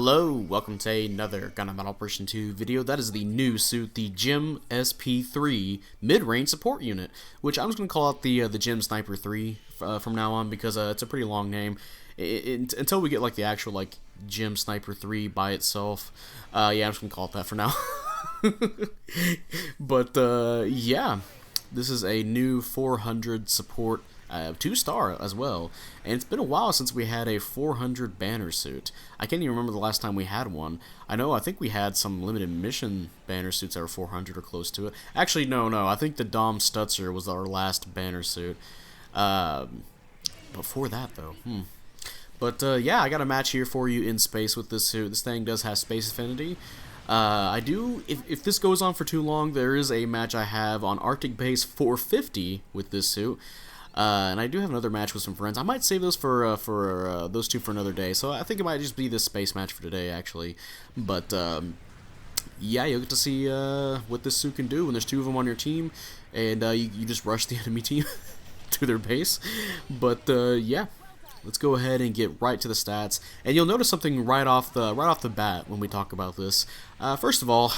Hello, welcome to another Gundam Operation 2 video. That is the new suit, the Gym SP3 Mid-Range Support Unit, which I'm just going to call it the Gym Sniper 3 from now on because it's a pretty long name. Until we get like the actual like Gym Sniper 3 by itself. Yeah, I'm just going to call it that for now. But yeah, this is a new 400 support 2-star as well, and it's been a while since we had a 400 banner suit. I can't even remember the last time we had one. I think we had some limited mission banner suits that were 400 or close to it. Actually, no, I think the Dom Stutzer was our last banner suit. Before that, though. But yeah, I got a match here for you in space with this suit. This thing does have space affinity. If this goes on for too long, there is a match I have on Arctic Base 450 with this suit. And I do have another match with some friends. I might save those for those two for another day. So I think it might just be this space match for today, actually. But yeah, you'll get to see what this suit can do when there's two of them on your team, and you just rush the enemy team to their base. But yeah, let's go ahead and get right to the stats. And you'll notice something right off the bat when we talk about this. First of all,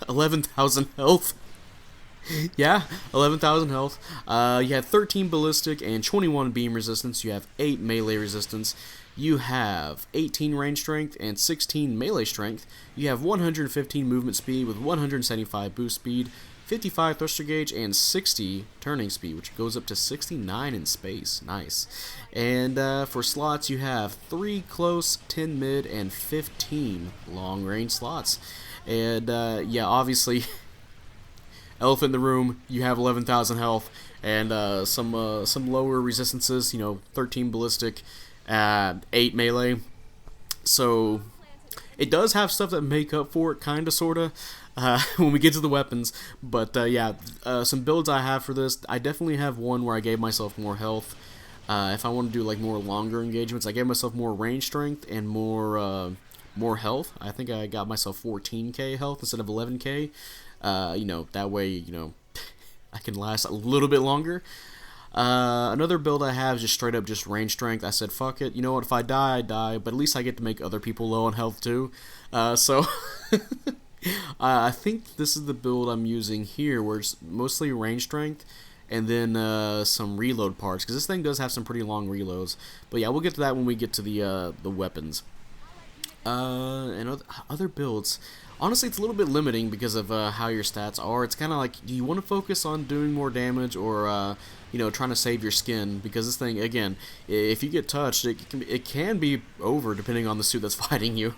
11,000 health. Yeah, 11,000 health. You have 13 ballistic and 21 beam resistance. You have 8 melee resistance. You have 18 range strength and 16 melee strength. You have 115 movement speed with 175 boost speed, 55 thruster gauge, and 60 turning speed, which goes up to 69 in space. Nice. And for slots, you have 3 close, 10 mid, and 15 long range slots. And yeah, obviously. Elephant in the room, you have 11,000 health, and some lower resistances, 13 ballistic, 8 melee. So, it does have stuff that make up for it, kinda, sorta, when we get to the weapons. But, yeah, some builds I have for this, I definitely have one where I gave myself more health. If I want to do, like, more longer engagements, I gave myself more range strength and more health. I think I got myself 14k health instead of 11k. That way, I can last a little bit longer. Another build I have is just straight up just range strength. I said, fuck it, you know what, if I die, I die, but at least I get to make other people low on health too. So, I think this is the build I'm using here, where it's mostly range strength, and then some reload parts, because this thing does have some pretty long reloads. But yeah, we'll get to that when we get to the weapons. And other builds. Honestly, it's a little bit limiting because of how your stats are. It's kind of like, do you want to focus on doing more damage or, trying to save your skin? Because this thing, again, if you get touched, it can be over depending on the suit that's fighting you.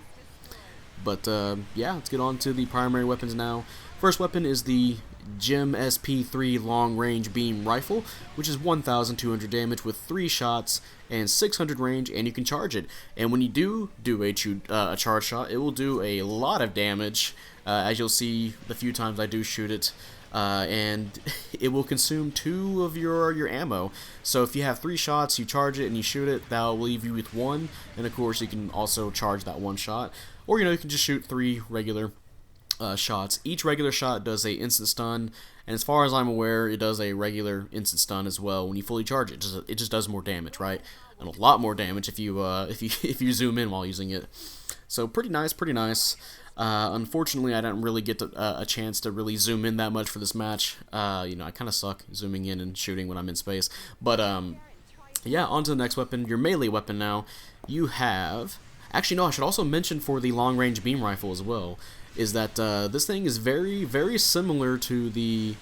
But, yeah, let's get on to the primary weapons now. First weapon is the Gym SP3 Long Range Beam Rifle, which is 1,200 damage with 3 shots and 600 range, and you can charge it. And when you do a charge shot, it will do a lot of damage, as you'll see the few times I do shoot it. And it will consume 2 of your ammo. So if you have 3 shots, you charge it and you shoot it, that will leave you with 1. And of course, you can also charge that 1 shot, or you can just shoot 3 regular shots. Each regular shot does a instant stun, and as far as I'm aware, it does a regular instant stun as well when you fully charge it. It just does more damage, right? And a lot more damage if you if you zoom in while using it. So pretty nice, pretty nice. Unfortunately, I didn't really get a chance to really zoom in that much for this match. I kind of suck zooming in and shooting when I'm in space. But yeah, on to the next weapon, your melee weapon now. You have. Actually, no, I should also mention for the long-range beam rifle as well, is that this thing is very, very similar to the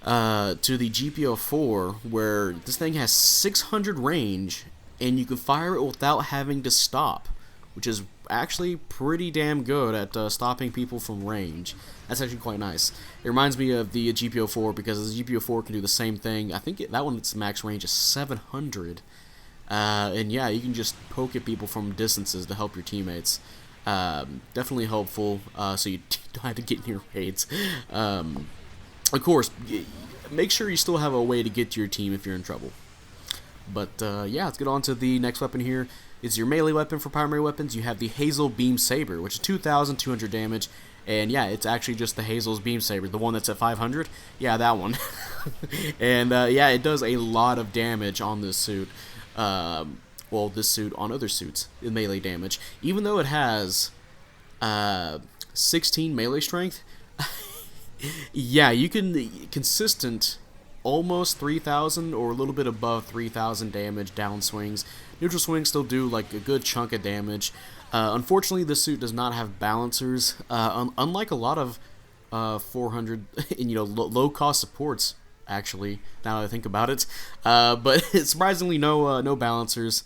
GPO4, where this thing has 600 range, and you can fire it without having to stop, which is actually pretty damn good at stopping people from range. That's actually quite nice. It reminds me of the GPO4, because the GPO4 can do the same thing. I think that one, its max range is 700. And yeah, you can just poke at people from distances to help your teammates. Definitely helpful, so you don't have to get near raids. Of course, make sure you still have a way to get to your team if you're in trouble. But yeah, let's get on to the next weapon here. It's your melee weapon for primary weapons. You have the Hazel Beam Saber, which is 2,200 damage. And yeah, it's actually just the Hazel's Beam Saber, the one that's at 500. Yeah, that one. And yeah, it does a lot of damage on this suit. well, this suit on other suits in melee damage. Even though it has 16 melee strength, yeah, you can consistent almost 3,000 or a little bit above 3,000 damage down swings. Neutral swings still do like a good chunk of damage. Unfortunately, this suit does not have balancers, unlike a lot of 400 and low cost supports. Actually, now that I think about it, but surprisingly no balancers,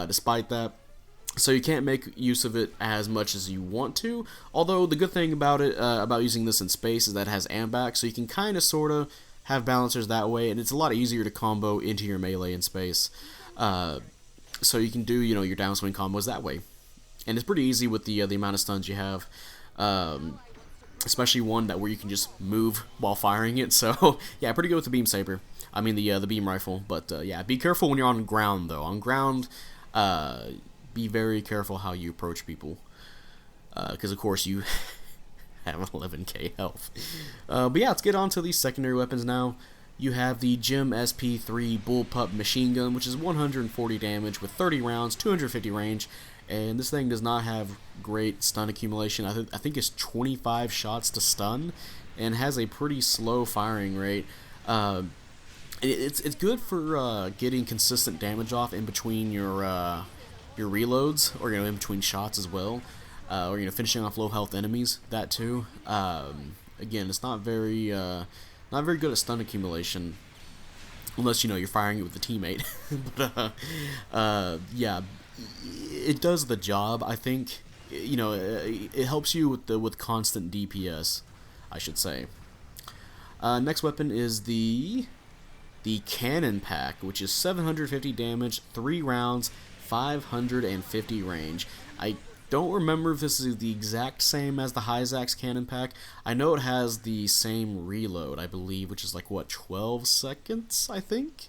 despite that. So you can't make use of it as much as you want to. Although the good thing about it, about using this in space, is that it has ambac, so you can kind of sort of have balancers that way, and it's a lot easier to combo into your melee in space. So you can do your downswing combos that way, and it's pretty easy with the amount of stuns you have. Especially one where you can just move while firing it. So yeah, pretty good with the beam saber. I mean the beam rifle. But yeah, be careful when you're on ground though. On ground, be very careful how you approach people, because of course you have 11k health. But yeah, let's get on to these secondary weapons now. You have the Gym SP3 Bullpup Machine Gun, which is 140 damage with 30 rounds, 250 range. And this thing does not have great stun accumulation. I think it's 25 shots to stun, and has a pretty slow firing rate. It's good for getting consistent damage off in between your reloads, or in between shots as well, or finishing off low health enemies. That too. Again, it's not very good at stun accumulation, unless you're firing it with a teammate. But yeah. It does the job. I think it helps you with constant DPS, I should say. Next weapon is the cannon pack, which is 750 damage, 3 rounds, 550 range. I don't remember if this is the exact same as the Hyzax cannon pack. I know it has the same reload, I believe, which is like what, 12 seconds, I think.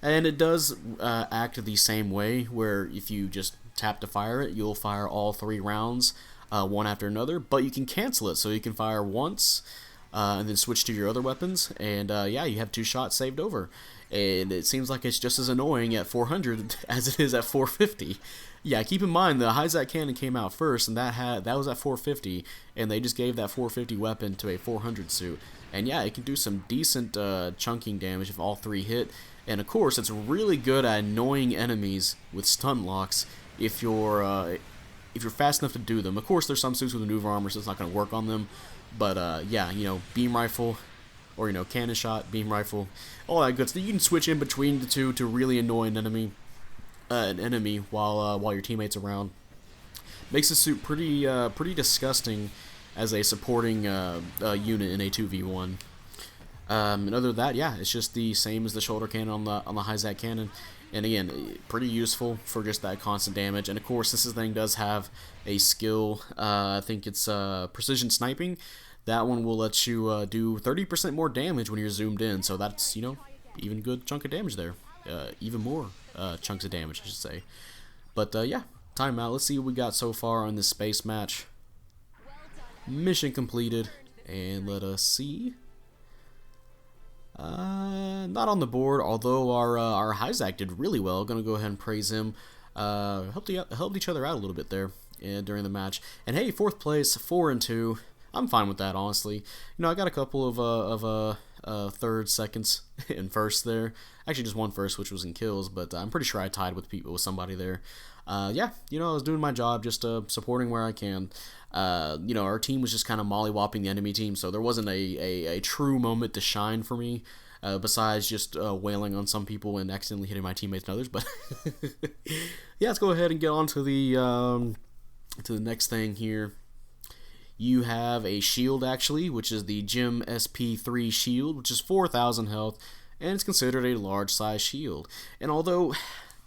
And it does act the same way, where if you just tap to fire it, you'll fire all 3 rounds, one after another, but you can cancel it, so you can fire once, and then switch to your other weapons, and yeah, you have 2 shots saved over. And it seems like it's just as annoying at 400 as it is at 450. Yeah, keep in mind, the Hyzax cannon came out first, and that was at 450, and they just gave that 450 weapon to a 400 suit. And yeah, it can do some decent chunking damage if all 3 hit. And of course, it's really good at annoying enemies with stun locks if you're fast enough to do them. Of course, there's some suits with maneuver armor, so it's not going to work on them. But yeah, beam rifle, or cannon shot, beam rifle, all that good stuff. You can switch in between the two to really annoy an enemy while your teammate's around. Makes the suit pretty disgusting as a supporting unit in a 2v1. And other than that, yeah, it's just the same as the shoulder cannon on the Hyzax cannon, and again, pretty useful for just that constant damage. And of course, this thing does have a skill. I think it's precision sniping. That one will let you do 30% more damage when you're zoomed in. So that's even good chunk of damage there. Even more chunks of damage, I should say. But yeah, timeout. Let's see what we got so far on this space match. Mission completed, and let us see. Not on the board, although our Hyzax did really well. Gonna go ahead and praise him. Helped each other out a little bit there during the match. And hey, 4th place, 4-2. I'm fine with that, honestly. I got a couple of third, seconds, and first there. Actually, just one first, which was in kills, but I'm pretty sure I tied with somebody there. Yeah, I was doing my job, just supporting where I can. Our team was just kind of mollywopping the enemy team, so there wasn't a true moment to shine for me, besides just wailing on some people and accidentally hitting my teammates and others. But yeah, let's go ahead and get on to the next thing here. You have a shield, actually, which is the Gym SP3 shield, which is 4,000 health, and it's considered a large size shield. And although,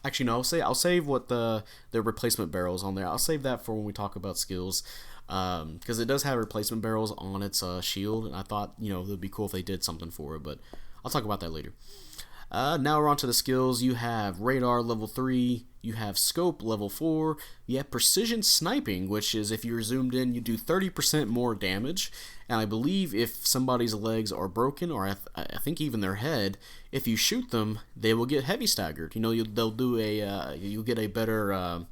actually no, I'll save what the replacement barrels on there. I'll save that for when we talk about skills, because it does have replacement barrels on its shield, and I thought it would be cool if they did something for it, but I'll talk about that later. Now we're on to the skills. You have radar level 3, You have scope level 4. You have precision sniping, which is if you're zoomed in, you do 30% more damage. And I believe if somebody's legs are broken, or I think even their head, if you shoot them, they will get heavy staggered. You know, they'll do a you'll get a better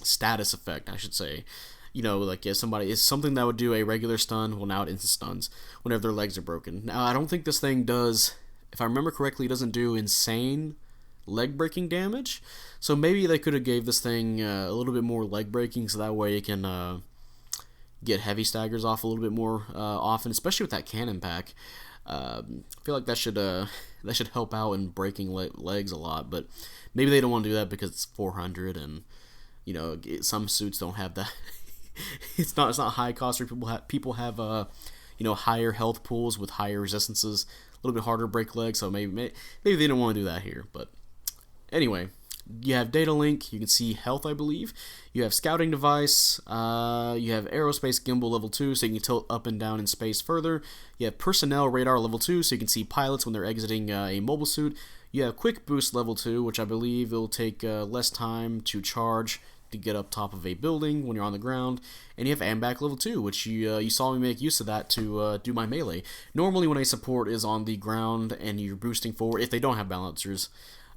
status effect, I should say. You know, like if somebody is something that would do a regular stun, well now it instant stuns whenever their legs are broken. Now I don't think this thing does, if I remember correctly, it doesn't do insane leg breaking damage. So maybe they could have gave this thing a little bit more leg breaking, so that way it can get heavy staggers off a little bit more often, especially with that cannon pack. I feel like that should help out in breaking legs a lot, but maybe they don't want to do that because it's 400 and you know some suits don't have that. it's not high cost, or people have you know, higher health pools with higher resistances, a little bit harder to break legs, so maybe they don't want to do that here. But anyway, you have data link, you can see health, I believe. You have scouting device, you have aerospace gimbal level 2, so you can tilt up and down in space further. You have personnel radar level 2, so you can see pilots when they're exiting a mobile suit. You have quick boost level 2, which I believe will take less time to charge to get up top of a building when you're on the ground. And you have AMBAC level 2, which you saw me make use of that to do my melee. Normally when a support is on the ground and you're boosting forward, if they don't have balancers,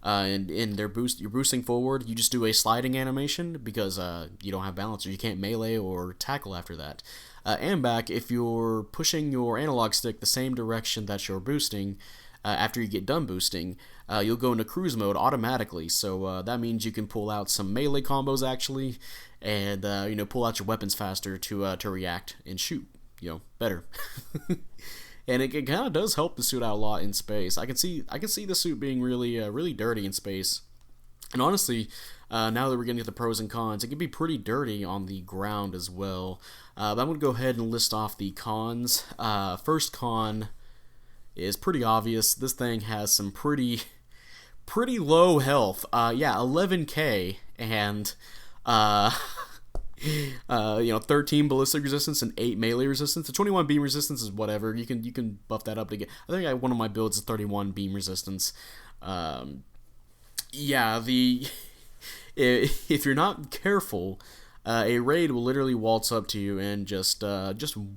and you're boosting forward, you just do a sliding animation because you don't have balancer. You can't melee or tackle after that. AMBAC, if you're pushing your analog stick the same direction that you're boosting, after you get done boosting, you'll go into cruise mode automatically. So that means you can pull out some melee combos actually, and you know, pull out your weapons faster to react and shoot, you know, better. And it kind of does help the suit out a lot in space. I can see the suit being really dirty in space. And honestly, now that we're getting to the pros and cons, it can be pretty dirty on the ground as well. But I'm going to go ahead and list off the cons. First con is pretty obvious. This thing has some pretty low health. Yeah, 11k and you know, 13 ballistic resistance and 8 melee resistance. The 21 beam resistance is whatever. You can buff that up to get. I think one of my builds is 31 beam resistance. Yeah, if you're not careful, a raid will literally waltz up to you and just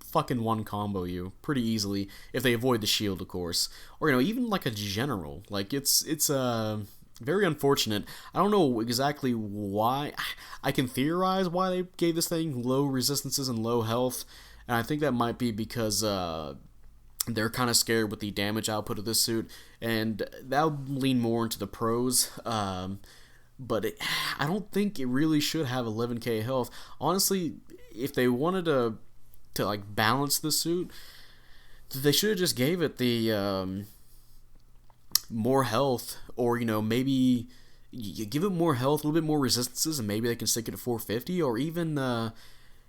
fucking one combo you pretty easily if they avoid the shield, of course. Or you know, even like a general. Like it's very unfortunate. I don't know exactly why. I can theorize why they gave this thing low resistances and low health, and I think that might be because they're kind of scared with the damage output of this suit, and that'll lean more into the pros. But I don't think it really should have 11k health. Honestly, if they wanted to like balance the suit, they should have just gave it the more health, or you know, maybe you give it more health, a little bit more resistances, and maybe they can stick it at 450, or even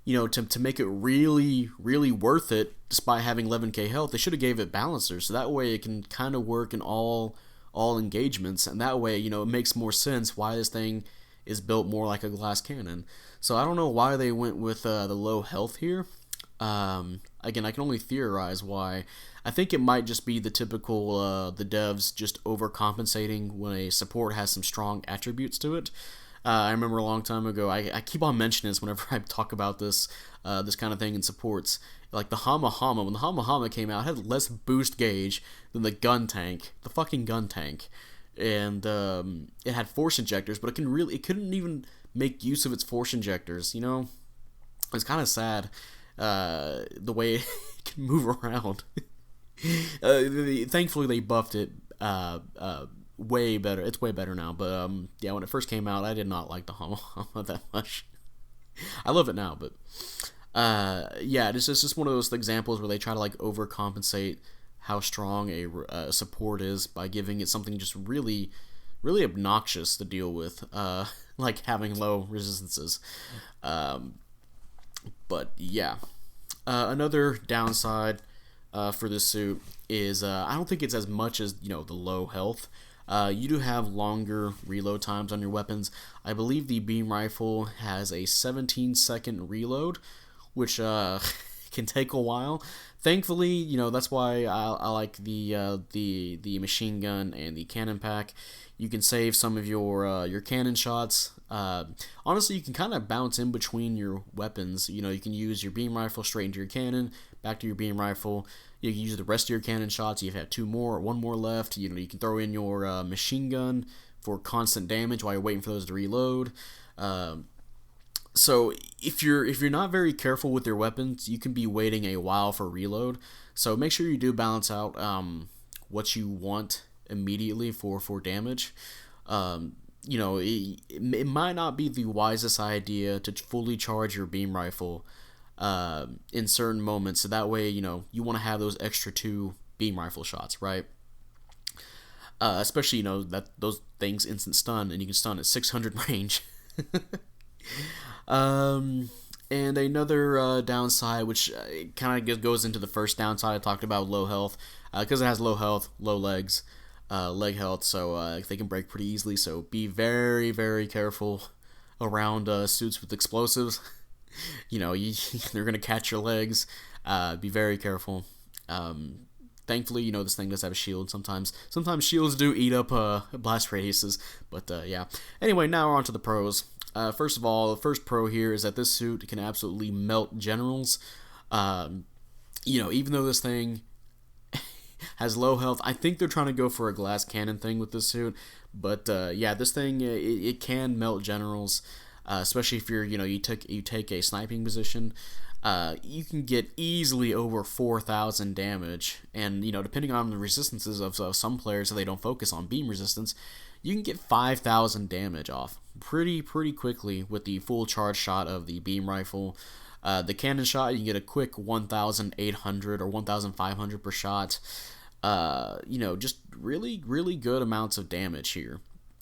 you know, to make it really worth it. Despite having 11k health, they should have gave it balancers, so that way it can kind of work in all engagements, and that way, you know, it makes more sense why this thing is built more like a glass cannon. So I don't know why they went with the low health here. Again, I can only theorize why. I think it might just be the typical the devs just overcompensating when a support has some strong attributes to it. I remember a long time ago, I keep on mentioning this whenever I talk about this kind of thing in supports. Like the Hama Hama, when the Hama Hama came out, it had less boost gauge than the gun tank, the fucking gun tank, and it had force injectors, but it couldn't even make use of its force injectors. You know, it's kind of sad the way it can move around. Thankfully, they buffed it way better. It's way better now, but yeah, when it first came out, I did not like the Hama Hama that much. I love it now, but yeah, it's just one of those examples where they try to like overcompensate how strong a support is by giving it something just really obnoxious to deal with, like having low resistances. But yeah, another downside for this suit is I don't think it's as much as, you know, the low health. You do have longer reload times on your weapons. I believe the beam rifle has a 17-second reload, which can take a while. Thankfully, that's why I like the machine gun and the cannon pack. You can save some of your cannon shots. Honestly, you can kind of bounce in between your weapons. You can use your beam rifle straight into your cannon, back to your beam rifle. You can use the rest of your cannon shots. You've had one more left. You can throw in your machine gun for constant damage while you're waiting for those to reload. So if you're not very careful with your weapons, you can be waiting a while for reload. So make sure you do balance out what you want immediately for damage. It might not be the wisest idea to fully charge your beam rifle in certain moments, so that way you want to have those extra 2 beam rifle shots, right? Especially that those things instant stun, and you can stun at 600 range. And another downside, which kind of goes into the first downside I talked about, low health, because it has low health, low legs, leg health, so they can break pretty easily. So be very, very careful around suits with explosives. They're gonna catch your legs. Be very careful. Thankfully, this thing does have a shield. Sometimes shields do eat up blast radiuses, but yeah. Anyway, now we're on to the pros. First of all, the first pro here is that this suit can absolutely melt generals. Even though this thing has low health, I think they're trying to go for a glass cannon thing with this suit. But yeah, this thing it can melt generals, especially if you take a sniping position. You can get easily over 4,000 damage, and depending on the resistances of some players, so they don't focus on beam resistance, you can get 5,000 damage off pretty quickly with the full charge shot of the beam rifle. The cannon shot, you can get a quick 1,800 or 1,500 per shot. Just really good amounts of damage here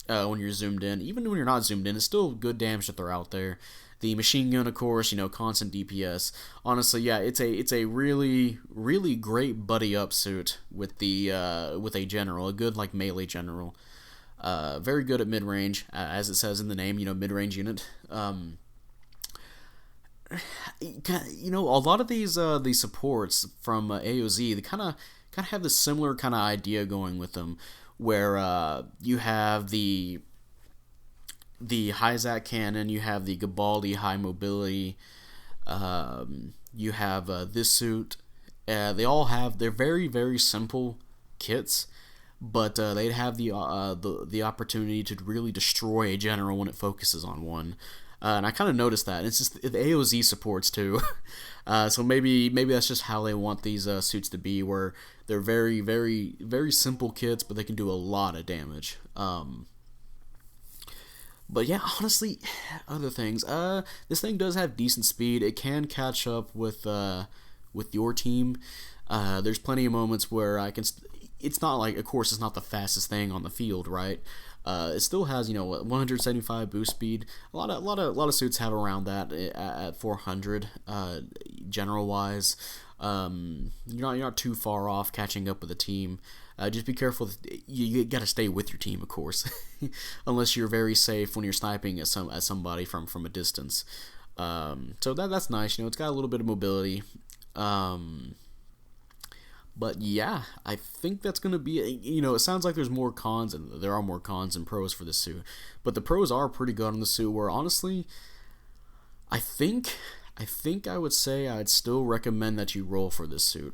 when you're zoomed in. Even when you're not zoomed in, it's still good damage to throw out there. The machine gun, of course, constant DPS. Honestly, yeah, it's a really great buddy up suit with a general, a good like melee general. Very good at mid range, as it says in the name. Mid range unit. A lot of these supports from AOZ, they kind of have this similar kind of idea going with them, where you have the Hyzak cannon, you have the Gabaldi high mobility, you have this suit. They're very simple kits, but they'd have the opportunity to really destroy a general when it focuses on one. And I kind of noticed that. It's just the AOZ supports too, so maybe that's just how they want these suits to be, where they're very simple kits, but they can do a lot of damage. But yeah, honestly, other things. This thing does have decent speed. It can catch up with your team. There's plenty of moments where I can. It's not like, of course, it's not the fastest thing on the field, right? It still has 175 boost speed. A lot of suits have around that at 400. General wise, you're not too far off catching up with the team. Just be careful. You got to stay with your team, of course, unless you're very safe when you're sniping at somebody from a distance. So that's nice. It's got a little bit of mobility. But yeah, I think that's going to be, it sounds like there's more cons, and there are more cons than pros for this suit. But the pros are pretty good on the suit, where honestly, I think I would say I'd still recommend that you roll for this suit.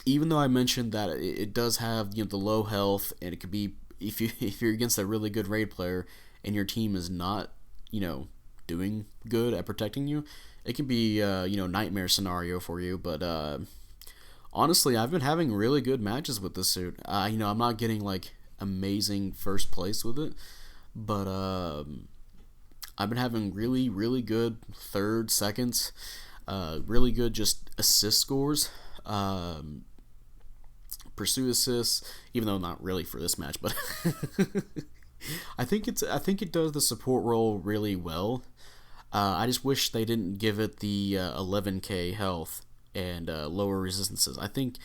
Even though I mentioned that it does have, the low health, and it could be, if you're against a really good raid player, and your team is not, doing good at protecting you, it can be, nightmare scenario for you. But, honestly, I've been having really good matches with this suit. I'm not getting like amazing first place with it, but I've been having really good third, seconds, really good just assist scores, pursuit assists, even though not really for this match, but I think it does the support role really well. I just wish they didn't give it the 11k health and lower resistances. I think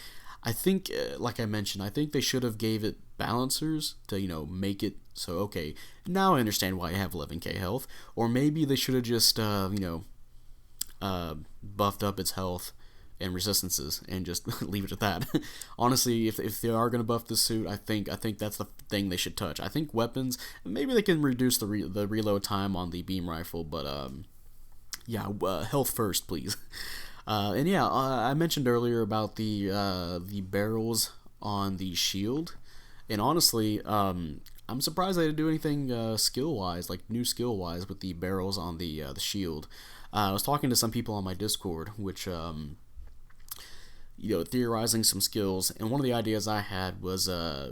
like I mentioned, I think they should have gave it balancers to make it so, okay, now I understand why I have 11k health. Or maybe they should have just buffed up its health and resistances, and just leave it at that. Honestly, if they are gonna buff this suit, I think that's the thing they should touch. I think weapons, maybe they can reduce the reload time on the beam rifle, but yeah, health first, please. And yeah, I mentioned earlier about the barrels on the shield, and honestly, I'm surprised they didn't do anything skill wise, like new skill wise, with the barrels on the shield. I was talking to some people on my Discord, which theorizing some skills, and one of the ideas I had was I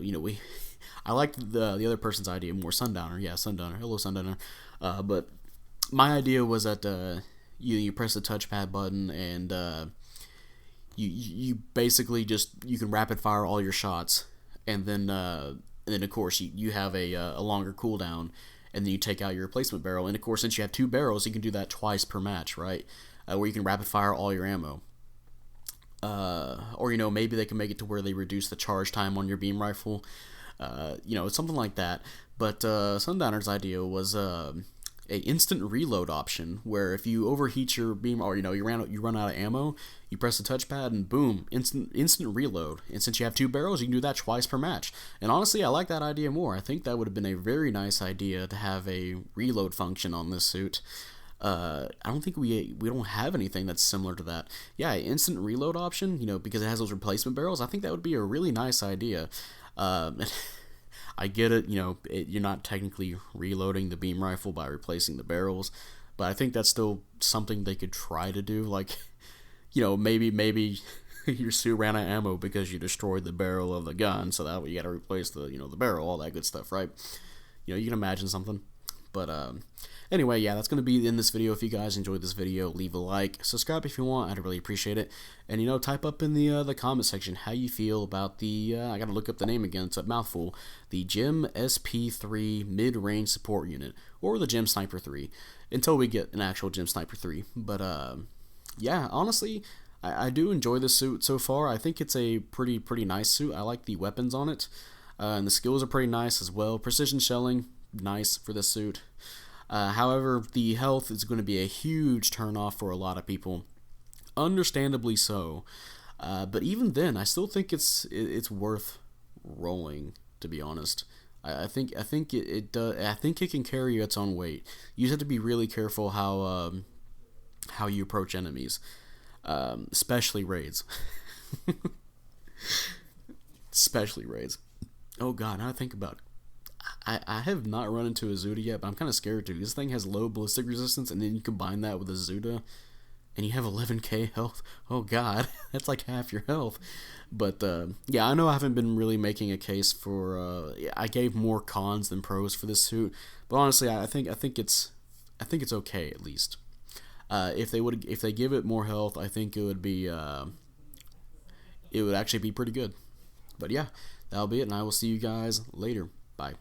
liked the other person's idea more. Sundowner, yeah, Sundowner. Hello, Sundowner. But my idea was that you press the touchpad button, and you basically just you can rapid fire all your shots, and then of course you have a longer cooldown, and then you take out your replacement barrel, and of course since you have two barrels, you can do that twice per match, right? Where you can rapid fire all your ammo. Or maybe they can make it to where they reduce the charge time on your beam rifle, something like that. But Sundowner's idea was a instant reload option, where if you overheat your beam, or you run out of ammo, you press the touchpad and boom, instant reload. And since you have two barrels, you can do that twice per match. And honestly, I like that idea more. I think that would have been a very nice idea to have a reload function on this suit. I don't think we don't have anything that's similar to that. Yeah, instant reload option, because it has those replacement barrels. I think that would be a really nice idea. I get it, you're not technically reloading the beam rifle by replacing the barrels, but I think that's still something they could try to do. Like, maybe your suit ran out of ammo because you destroyed the barrel of the gun, so that way you got to replace the barrel, all that good stuff, right? You can imagine something. But anyway, yeah, that's going to be in this video. If you guys enjoyed this video, leave a like, subscribe if you want. I'd really appreciate it. And, type up in the comment section how you feel about the, I got to look up the name again, it's a mouthful, the Gem SP3 mid-range support unit, or the Gem Sniper 3, until we get an actual Gem Sniper 3. But, yeah, honestly, I do enjoy this suit so far. I think it's a pretty nice suit. I like the weapons on it, and the skills are pretty nice as well. Precision shelling, nice for this suit. However, the health is going to be a huge turnoff for a lot of people, understandably so. But even then, I still think it's worth rolling. To be honest, I think it can carry its own weight. You just have to be really careful how you approach enemies, especially raids. Especially raids. Oh God, now I think about it. I have not run into a Zuda yet, but I'm kind of scared to. This thing has low ballistic resistance, and then you combine that with a Zuda, and you have 11k health. Oh God, that's like half your health. But yeah, I know I haven't been really making a case for. I gave more cons than pros for this suit, but honestly, I think it's okay at least. If they give it more health, I think it would actually be pretty good. But yeah, that'll be it, and I will see you guys later. Bye.